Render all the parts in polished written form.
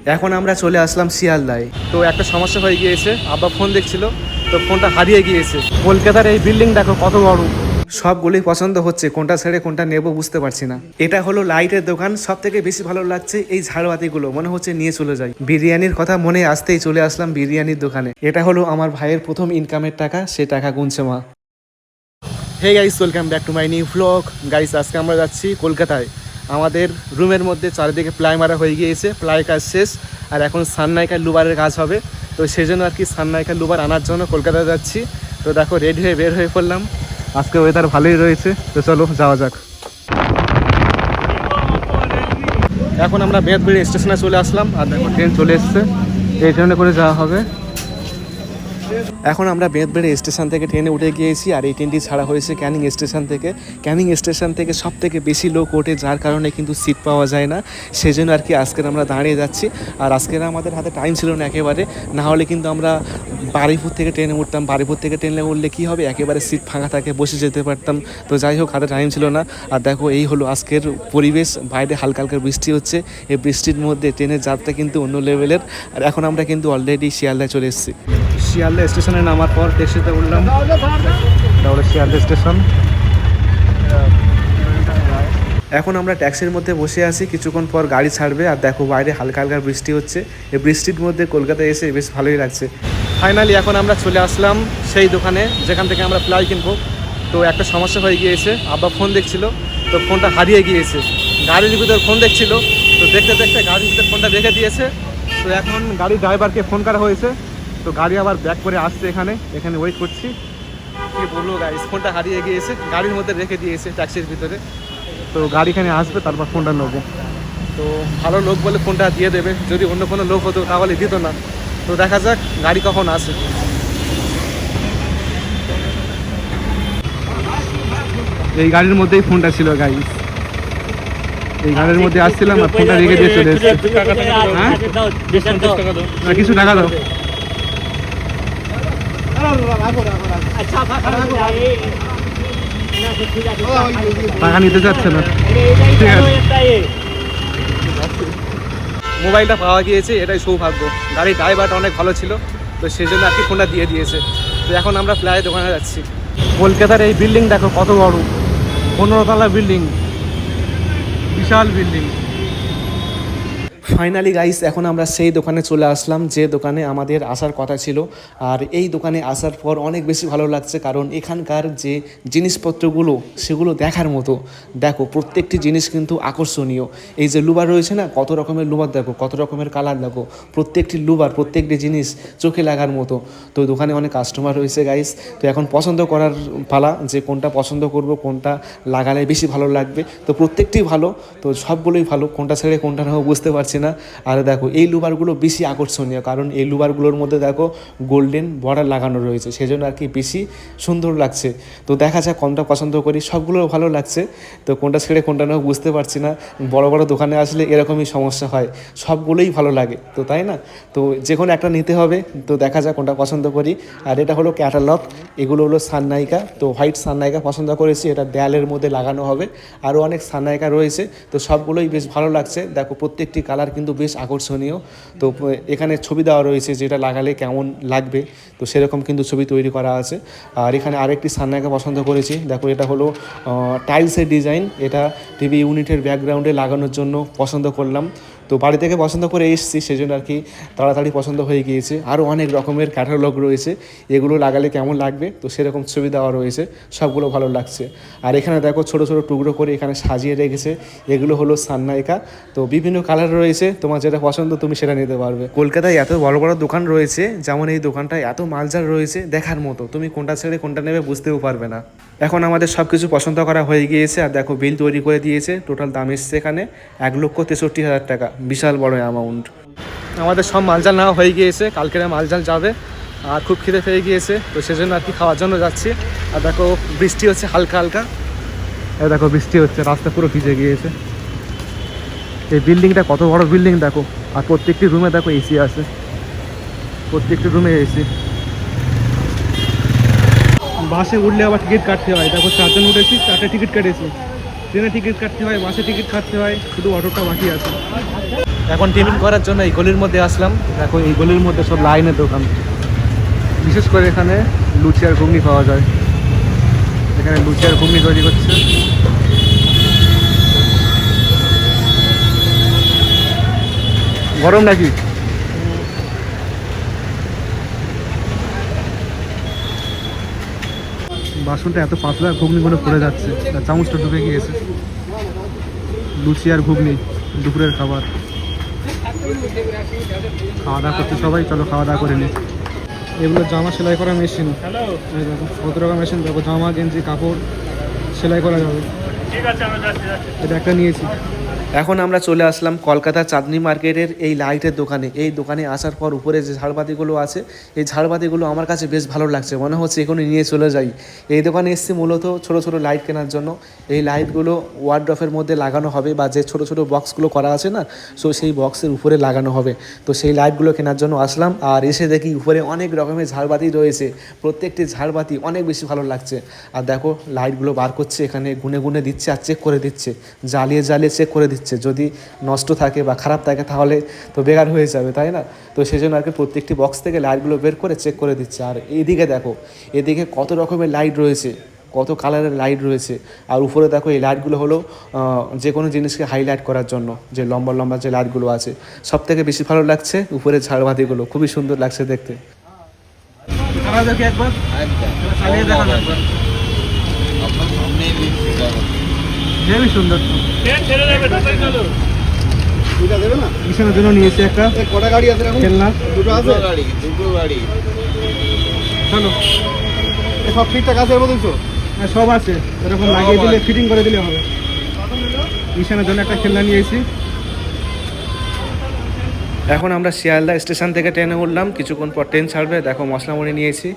এখন আমরা চলে আসলাম শিয়ালদায়। তো একটা সমস্যা হয়ে গিয়েছে, আব্বা ফোন দেখছিল, তো ফোনটা হারিয়ে গিয়েছে। কলকাতার এই বিল্ডিং দেখো কত বড়। সবগুলোই পছন্দ হচ্ছে, কোনটা ছেড়ে কোনটা নেব বুঝতে পারছি না। এটা হলো লাইটের দোকান, সব থেকে বেশি ভালো লাগছে এই ঝাড়বাতিগুলো, মনে হচ্ছে নিয়ে চলে যাই। বিরিয়ানির কথা মনে আসতেই চলে আসলাম বিরিয়ানির দোকানে। এটা হলো আমার ভাইয়ের প্রথম ইনকামের টাকা, সে টাকা গুনছে মা। Hey guys, welcome back to my new blog. Guys, আজকে আমরা যাচ্ছি কলকাতায়। আমাদের রুমের মধ্যে চারিদিকে প্লাই মারা হয়ে গিয়েছে, প্লাই কাজ শেষ, আর এখন সাননাইকার লুবারের কাজ হবে। তো সেই জন্য আর কি সাননাইকার লুবার আনার জন্য কলকাতা যাচ্ছি। তো দেখো রেডি হয়ে বের হয়ে পড়লাম। আজকে ওয়েদার ভালোই রয়েছে, তো চলো যাওয়া যাক। এখন আমরা বেতবেড়ি স্টেশনে চলে আসলাম, আর দেখো ট্রেন চলে এসছে, এই ট্রেনে করে যাওয়া হবে। এখন আমরা বেতবেড়ি স্টেশন থেকে ট্রেনে উঠে গিয়েছি, আর এই ট্রেনটি ছাড়া হয়েছে ক্যানিং স্টেশন থেকে। ক্যানিং স্টেশন থেকে সব থেকে বেশি লোক ওঠে, যার কারণে কিন্তু সিট পাওয়া যায় না। সেই জন্য আর কি আজকের আমরা দাঁড়িয়ে যাচ্ছি। আর আজকের আমাদের হাতে টাইম ছিল না একেবারে, না হলে কিন্তু আমরা বারুইপুর থেকে ট্রেনে উঠতাম। বারুইপুর থেকে ট্রেনে উঠলে কী হবে, একেবারে সিট ফাঁকা থাকে, বসে যেতে পারতাম। তো যাই হোক, হাতে টাইম ছিল না। আর দেখো এই হলো আজকের পরিবেশ, বাইরে হালকা হালকা বৃষ্টি হচ্ছে। এই বৃষ্টির মধ্যে ট্রেনের যাত্রা কিন্তু অন্য লেভেলের। আর এখন আমরা কিন্তু অলরেডি শিয়ালদায় চলে এসেছি। শিয়ালদা স্টেশনে নামার পর ট্যাক্সিতে উঠলাম, তাহলে শিয়ালদা স্টেশন। এখন আমরা ট্যাক্সির মধ্যে বসে আছি, কিছুক্ষণ পর গাড়ি ছাড়বে। আর দেখো বাইরে হালকা হালকা বৃষ্টি হচ্ছে, এই বৃষ্টির মধ্যে কলকাতায় এসে বেশ ভালোই লাগছে। ফাইনালি এখন আমরা চলে আসলাম সেই দোকানে যেখান থেকে আমরা প্লাই কিনবো। তো একটা সমস্যা হয়ে গিয়েছে, আব্বা ফোন দেখছিল, তো ফোনটা হারিয়ে গিয়েছে। গাড়ির ভিতর ফোন দেখছিল, তো দেখতে দেখতে গাড়ির ভিতর ফোনটা রেখে দিয়েছে। তো এখন গাড়ির ড্রাইভারকে ফোন করা হয়েছে, তো গাড়ি আবার ব্যাক করে আসছে, এখানে ওয়েট করছি। কি বলবো গাইস, ফোনটা হারিয়ে গিয়েছে, গাড়ির মধ্যে রেখে দিয়েছে ট্যাক্সির ভিতরে। তো গাড়ি এখানে আসবে, তারপর ফোনটা নেবো। তো ভালো লোক বলে ফোনটা দিয়ে দেবে, যদি অন্য কোনো লোক হতো তাহলে দিত না। তো দেখা যাক গাড়ি কখন আসে। এই গাড়ির মধ্যেই ফোনটা ছিল গাইস, এই গাড়ির মধ্যে আসছিলাম আর ফোনটা রেখে দিয়ে চলে এসেছে। হ্যাঁ, কিছু টাকা দাও। টাকা নিতে চাচ্ছে না, ঠিক আছে। মোবাইলটা পাওয়া গিয়েছে, এটাই সৌভাগ্য। গাড়ির ড্রাইভারটা অনেক ভালো ছিল, তো সেই জন্য আর কি ফোনটা দিয়ে দিয়েছে। তো এখন আমরা প্লাই দোকানে যাচ্ছি। কলকাতার এই বিল্ডিং দেখো কত বড়, 15 তলা বিল্ডিং, বিশাল বিল্ডিং। ফাইনালি গাইস, এখন আমরা সেই দোকানে চলে আসলাম যে দোকানে আমাদের আসার কথা ছিল। আর এই দোকানে আসার পর অনেক বেশি ভালো লাগছে, কারণ এখানকার যে জিনিসপত্রগুলো সেগুলো দেখার মতো। দেখো প্রত্যেকটি জিনিস কিন্তু আকর্ষণীয়। এই যে লুবার রয়েছে না, কত রকমের লুবার দেখো, কত রকমের কালার দেখো, প্রত্যেকটি লুবার, প্রত্যেকটি জিনিস চোখে লাগার মতো। তো দোকানে অনেক কাস্টমার রয়েছে গাইস, তো এখন পছন্দ করার পালা, যে কোনটা পছন্দ করব, কোনটা লাগালে বেশি ভালো লাগবে। তো প্রত্যেকটি ভালো, তো সবগুলোই ভালো, কোনটা ছেড়ে কোনটা নেবো বুঝতে পারছি না। আর দেখো এই লুবারগুলো বেশি আকর্ষণীয়, কারণ এই লুবারগুলোর মধ্যে দেখো গোল্ডেন বর্ডার লাগানো রয়েছে, সেজন্য আর কি বেশি সুন্দর লাগছে। তো দেখা যাক কোনটা পছন্দ করি, সবগুলো ভালো লাগছে, তো কোনটা ছেড়ে কোনটা নেবো বুঝতে পারছি না। বড় বড় দোকানে আসলে এরকমই সমস্যা হয়, সবগুলোই ভালো লাগে তো, তাই না? তো যে কোনো একটা নিতে হবে, তো দেখা যাক কোনটা পছন্দ করি। আর এটা হলো ক্যাটালগ, এগুলো হলো সাননাইকা। তো হোয়াইট সাননাইকা পছন্দ করেছি, এটা দেয়ালের মধ্যে লাগানো হবে। আরও অনেক সাননাইকা রয়েছে, তো সবগুলোই বেশ ভালো লাগছে। দেখো প্রত্যেকটি কালার কিন্তু বেশ আকর্ষণীয়। তো এখানে ছবি দেওয়া রয়েছে, যেটা লাগালে কেমন লাগবে, তো সেরকম কিন্তু ছবি তৈরি করা আছে। আর এখানে আরেকটি সাননাইকা পছন্দ করেছি, দেখো এটা হলো টাইলসের ডিজাইন, এটা টিভি ইউনিটের ব্যাকগ্রাউন্ডে লাগানোর জন্য পছন্দ করলাম। তো বাড়ি থেকে পছন্দ করে এসেছি, সেজন্য আর কি তাড়াতাড়ি পছন্দ হয়ে গিয়েছে। আরও অনেক রকমের ক্যাটালগ রয়েছে, এগুলো লাগালে কেমন লাগবে, তো সেরকম ছবি দেওয়া রয়েছে, সবগুলো ভালো লাগছে। আর এখানে দেখো ছোটো ছোটো টুকরো করে এখানে সাজিয়ে রেখেছে, এগুলো হলো সাননাইকা। তো বিভিন্ন কালার রয়েছে, তোমার যেটা পছন্দ তুমি সেটা নিতে পারবে। কলকাতায় এত বড় বড় দোকান রয়েছে, যেমন এই দোকানটায় এত মালজাল রয়েছে, দেখার মতো, তুমি কোনটা ছেড়ে কোনটা নেবে বুঝতেও পারবে না। এখন আমাদের সব কিছু পছন্দ করা হয়ে গিয়েছে, আর দেখো বিল তৈরি করে দিয়েছে। টোটাল দাম এসছে এখানে 1,63,000 টাকা, বিশাল বড় অ্যামাউন্ট। আমাদের সব মালজাল নেওয়া হয়ে গিয়েছে, কালকের মালজাল যাবে। আর খুব খিদে পেয়ে গিয়েছে, তো সেজন্য আর কি খাওয়ার জন্য যাচ্ছি। আর দেখো বৃষ্টি হচ্ছে হালকা হালকা, দেখো বৃষ্টি হচ্ছে, রাস্তা পুরো ভিজে গিয়েছে। এই বিল্ডিংটা কত বড় বিল্ডিং দেখো, আর প্রত্যেকটি রুমে দেখো এসি আছে, প্রত্যেকটি রুমে এসি। বাসে উঠলে আবার টিকিট কাটতে হয়, দেখো 4 জন উঠেছি, 4টে টিকিট কেটেছি। ট্রেনে টিকিট কাটতে হয়, বাসে টিকিট কাটতে হয়, শুধু অটোটা বাকি আছে। এখন টিফিন করার জন্য এই গলির মধ্যে আসলাম। দেখো এই গলির মধ্যে সব লাইনের দোকান, বিশেষ করে এখানে লুচি আর ঘুগনি পাওয়া যায়। এখানে লুচি আর ঘুগনি তৈরি করছে। গরম নাকি? বাসনটা এত পাতলা, ঘুগনিগুলো পড়ে যাচ্ছে, চামচটা ঢুকে গিয়েছে। লুচি আর ঘুগনি দুপুরের খাবার। খাওয়া দাওয়া করতে সবাই, চলো খাওয়া দাওয়া করে নিই। এগুলো জামা সেলাই করা মেশিন। দেখো কত রকম মেশিন, দেখো জামা গেঞ্জি কাপড় সেলাই করা যাবে। এটা একটা নিয়েছি। এখন আমরা চলে আসলাম কলকাতা চাঁদনি মার্কেটের এই লাইটের দোকানে। এই দোকানে আসার পর উপরে যে ঝাড়বাতিগুলো আছে, এই ঝাড়বাতিগুলো আমার কাছে বেশ ভালো লাগছে, মনে হচ্ছে এখানে নিয়ে চলে যাই। এই দোকানে এসেছি মূলত ছোট ছোট লাইট কেনার জন্য। এই লাইটগুলো ওয়ার্ড্রফের মধ্যে লাগানো হবে, বা যে ছোট ছোট বক্সগুলো করা আছে না, সো সেই বক্সের উপরে লাগানো হবে। তো সেই লাইটগুলো কেনার জন্য আসলাম, আর এসে দেখি উপরে অনেক রকমের ঝাড়বাতি রয়েছে। প্রত্যেকটি ঝাড়বাতি অনেক বেশি ভালো লাগছে। আর দেখো লাইটগুলো বার করছে, এখানে গুনে গুনে দিচ্ছে আর চেক করে দিচ্ছে, জ্বালিয়ে জ্বালিয়ে চেক করে দিচ্ছে। যদি নষ্ট থাকে বা খারাপ থাকে তাহলে তো বেকার হয়ে যাবে, তাই না? তো সেই জন্য আর কি প্রত্যেকটি বক্স থেকে লাইটগুলো বের করে চেক করে দিচ্ছে। আর এইদিকে দেখো, এদিকে কত রকমের লাইট রয়েছে, কত কালারের লাইট রয়েছে। আর উপরে দেখো এই লাইটগুলো হলো যে কোনো জিনিসকে হাইলাইট করার জন্য, যে লম্বা লম্বা যে লাইটগুলো আছে। সব থেকে বেশি ভালো লাগছে উপরে ঝাড়বাতিগুলো, খুবই সুন্দর লাগছে দেখতে। হেবি সুন্দর। কিষানের জন্য নিয়েছি একটা। কটা গাড়ি আছে এখন? খেলনা দুটো আছে। দুটো গাড়ি। চলো সব ঠিকঠাক আছে বলছো? হ্যাঁ সব আছে, এরকম লাগিয়ে দিলে ফিটিং করে দিলে হবে। কিষানের জন্য একটা খেলনা নিয়েছি। এখন আমরা শিয়ালদা স্টেশন থেকে ট্রেনে উঠলাম, কিছুক্ষণ পর ট্রেন ছাড়বে। দেখো মশলামুড়ি নিয়েছি।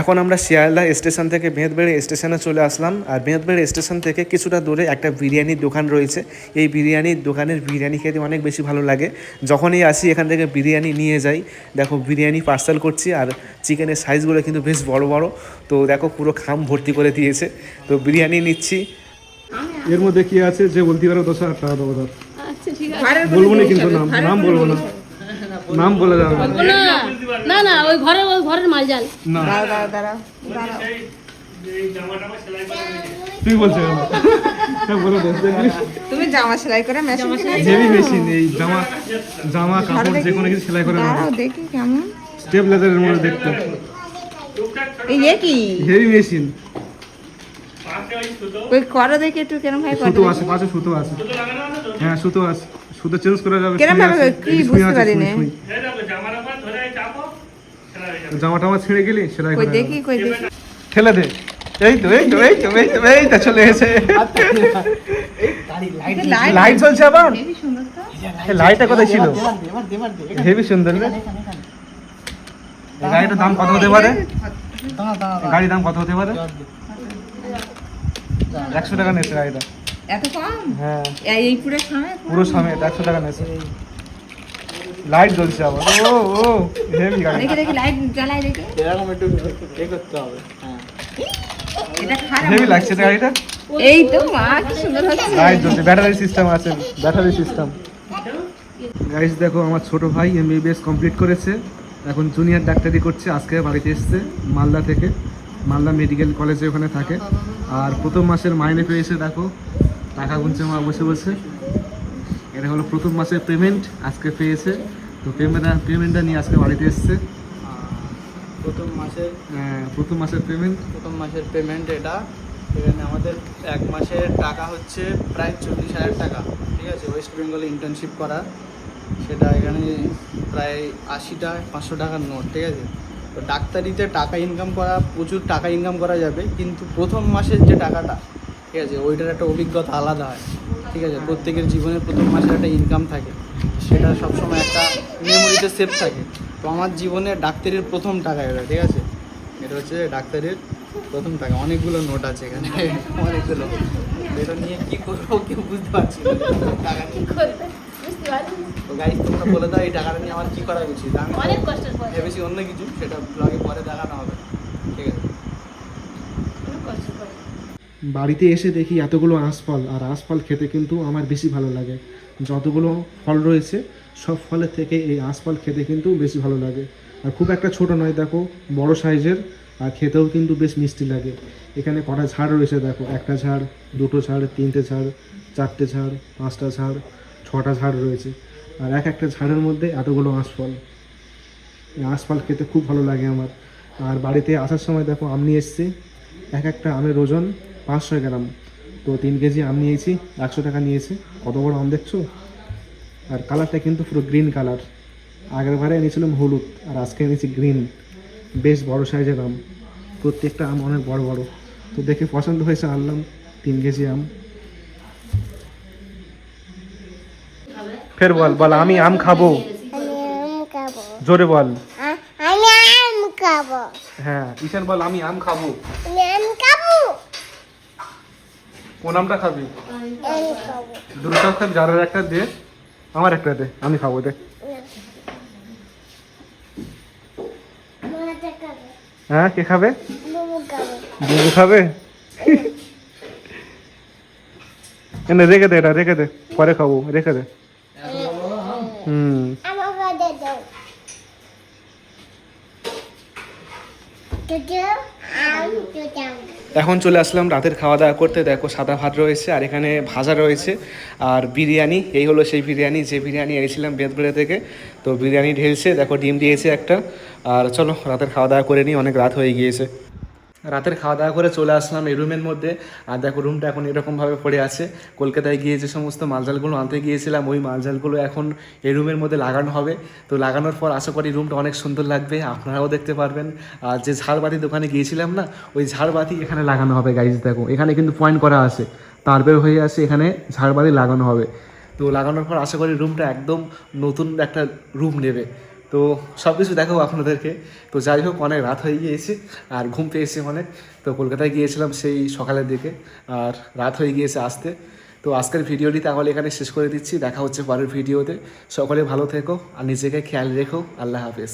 এখন আমরা শিয়ালদা স্টেশন থেকে বেঁধবেড়ে স্টেশনে চলে আসলাম। আর বেঁধবেড়ে স্টেশন থেকে কিছুটা দূরে একটা বিরিয়ানির দোকান রয়েছে। এই বিরিয়ানির দোকানের বিরিয়ানি খেতে অনেক বেশি ভালো লাগে। যখনই আসি এখান থেকে বিরিয়ানি নিয়ে যাই। দেখো বিরিয়ানি পার্সেল করছি, আর চিকেনের সাইজগুলো কিন্তু বেশ বড় বড়। তো দেখো পুরো খাম ভর্তি করে দিয়েছে। তো বিরিয়ানি নিচ্ছি। এর মধ্যে কি আছে যে বলতে পারো 10,000 টাকা দেবো। আচ্ছা ঠিক আছে, বলবো না কিন্তু নাম বলবো না, নাম বলে যাবে না। না ওই ঘরের মালজাল না। তুই বলছিস বলে তুমি জামা সেলাই করে মেশিন হেভি মেশিন। এই জামা কাপড় যে কোনো কিছু সেলাই করে দেখি কেমন স্টেবিলাইজারের মধ্যে দেখতে। এই কি হেভি মেশিন। ওই করো দেখি একটু কেন ভাই সুতো আছে, পাশে সুতো আছে। হ্যাঁ সুতো আছে, সুতো চেঞ্জ করা যাবে। কেন ভাবে কি বুঝতে পারি না। জামাটা আমার ছিঁড়ে গেলি সেলাই করে দেখি কই দেখি ঠেলে দে। এই তো এই তো এই তো এই তো এই তো চলে এসে লাইট জ্বলছে আবার। হেভি সুন্দর তো। এই লাইটটা কোথায় ছিল? হেভি সুন্দর রে। এই গাড়িটার দাম কত হতে পারে? গাড়ির দাম কত হতে পারে? 100 টাকা নিয়েছে গাড়িটা। এত কম? হ্যাঁ এই পুরো সামনে পুরো সামনে 100 টাকা নিয়েছে। লাইট জ্বলছে আবার। ও ও হেভি গাড়ি। দেখি দেখি লাইট জ্বালাই দেখি। এরকম একটু এ করতে হবে। হ্যাঁ এটা খারাপ হেভি লাগছে গাড়িটা। এই তো মা কি সুন্দর হচ্ছে। লাইট জ্বলছে, ব্যাটারি সিস্টেম আছে, ব্যাটারি সিস্টেম। গাইস দেখো আমার ছোট ভাই এমবিবিএস কমপ্লিট করেছে, এখন জুনিয়র ডাক্তারি করছে। আজকে বাড়িতে এসছে মালদা থেকে, মালদা মেডিকেল কলেজে ওখানে থাকে। আর প্রথম মাসের মাইনে পেয়েছে, দেখো টাকা গুনছে মা বসে বসে। এটা হলো প্রথম মাসের পেমেন্ট, আজকে পেয়েছে। তো পেমেন্টটা নিয়ে আজকে বাড়িতে এসছে। প্রথম মাসের পেমেন্ট এটা। এখানে আমাদের এক মাসের টাকা হচ্ছে প্রায় 40,000 টাকা, ঠিক আছে। ওয়েস্ট বেঙ্গলে ইন্টার্নশিপ করা, সেটা এখানে প্রায় 500 টাকার নোট, ঠিক আছে। তো ডাক্তারিতে টাকা ইনকাম করা, প্রচুর টাকা ইনকাম করা যাবে, কিন্তু প্রথম মাসের যে টাকাটা, ঠিক আছে, ওইটার একটা অভিজ্ঞতা আলাদা হয়, ঠিক আছে। প্রত্যেকের জীবনে প্রথম মাসের একটা ইনকাম থাকে, সেটা সবসময় একটা মেমোরিতে সেভ থাকে। তো আমার জীবনে ডাক্তারির প্রথম টাকা এটা, ঠিক আছে। এটা হচ্ছে ডাক্তারির প্রথম টাকা। অনেকগুলো নোট আছে এখানে, অনেকগুলো। এটা নিয়ে কী করবো কেউ বুঝতে পারছি না। টাকা নিয়ে তো গাইজ তোমরা বলে দাও এই টাকাটা নিয়ে আমার কী করা উচিত। আমি ভেবেছি অন্য কিছু, সেটা ব্লগে পরে দেখানো হবে, ঠিক আছে। বাড়িতে এসে দেখি এতগুলো আঁশফল, আর আঁশফল খেতে কিন্তু আমার বেশি ভালো লাগে। যতগুলো ফল রয়েছে সব ফলের থেকে এই আঁশফল খেতে কিন্তু বেশি ভালো লাগে। আর খুব একটা ছোট নয়, দেখো বড় সাইজের, আর খেতেও কিন্তু বেশ মিষ্টি লাগে। এখানে কটা ঝাড় রয়েছে দেখো, একটা ঝাড়, দুটো ঝাড়, তিনটে ঝাড়, চারটে ঝাড়, পাঁচটা ঝাড়, ছটা ঝাড় রয়েছে। আর এক একটা ঝাড়ের মধ্যে এতগুলো আঁশফল। এই আঁশফল খেতে খুব ভালো লাগে আমার। আর বাড়িতে আসার সময় দেখো আম নিয়ে এসেছি, এক একটা আমের ওজন 500 গ্রাম। তো 3 কেজি আম নিয়েছি, 100 টাকা নিয়েছে। কত বড় আম দেখছো? আর কালারটা কিন্তু পুরো গ্রিন কালার। আগের বারে এনেছিলাম হলুদ, আর আজকে এনেছি গ্রিন। বেশ বড় সাইজের আম, প্রত্যেকটা আম অনেক বড় বড়। তো দেখে পছন্দ হয়েছে, আনলাম 3 কেজি আম। ফের বল বল, আমি আম খাবো, জোরে বল। আমি আম খাবো। হ্যাঁ ঈশান বল, আমি আম খাবো। আমি আম খাবো। কোন আমটা খাবি? আম খাবো। দুটো খাবি, যার একটা দে, আমার একটা দে, আমি খাবো, দে। মাটা খাবো। হ্যাঁ, কে খাবে? বুবু খাবো। বুবু খাবে? এনে রেখে দে, এটা রেখে দে, পরে খাবো, রেখে দে। আমাকে দে দাও। তুই আম তুই আম। এখন চলে আসলাম রাতের খাওয়া দাওয়া করতে। দেখো সাদা ভাত রয়েছে, আর এখানে ভাজা রয়েছে, আর বিরিয়ানি। এই হলো সেই বিরিয়ানি, যে বিরিয়ানি এনেছিলাম বেদবেড়ে থেকে। তো বিরিয়ানি ঢেলছে, দেখো ডিম দিয়েছে একটা। আর চলো রাতের খাওয়া দাওয়া করে নিই, অনেক রাত হয়ে গিয়েছে। রাতের খাওয়া দাওয়া করে চলে আসলাম এই রুমের মধ্যে। আর দেখো রুমটা এখন এরকমভাবে পড়ে আছে। কলকাতায় গিয়ে যে সমস্ত মালজালগুলো আনতে গিয়েছিলাম, ওই মালজালগুলো এখন এই রুমের মধ্যে লাগানো হবে। তো লাগানোর পর আশা করি রুমটা অনেক সুন্দর লাগবে, আপনারাও দেখতে পারবেন। আর যে ঝাড়বাতি দোকানে গিয়েছিলাম না, ওই ঝাড়বাতি এখানে লাগানো হবে গাইজ। দেখো এখানে কিন্তু পয়েন্ট করা আছে, তার বের হয়ে আছে, এখানে ঝাড়বাতি লাগানো হবে। তো লাগানোর পর আশা করি রুমটা একদম নতুন একটা রুম নেবে। তো সব কিছু দেখাবো আপনাদেরকে। তো যাই হোক, অনেক রাত হয়ে গিয়েছে আর ঘুম পেয়েছে অনেক। তো কলকাতায় গিয়েছিলাম সেই সকালের দিকে, আর রাত হয়ে গিয়েছে আসতে। তো আজকের ভিডিওটি তাহলে এখানে শেষ করে দিচ্ছি, দেখা হচ্ছে পরের ভিডিওতে। সকলে ভালো থেকো আর নিজেকে খেয়াল রেখো। আল্লাহ হাফেজ।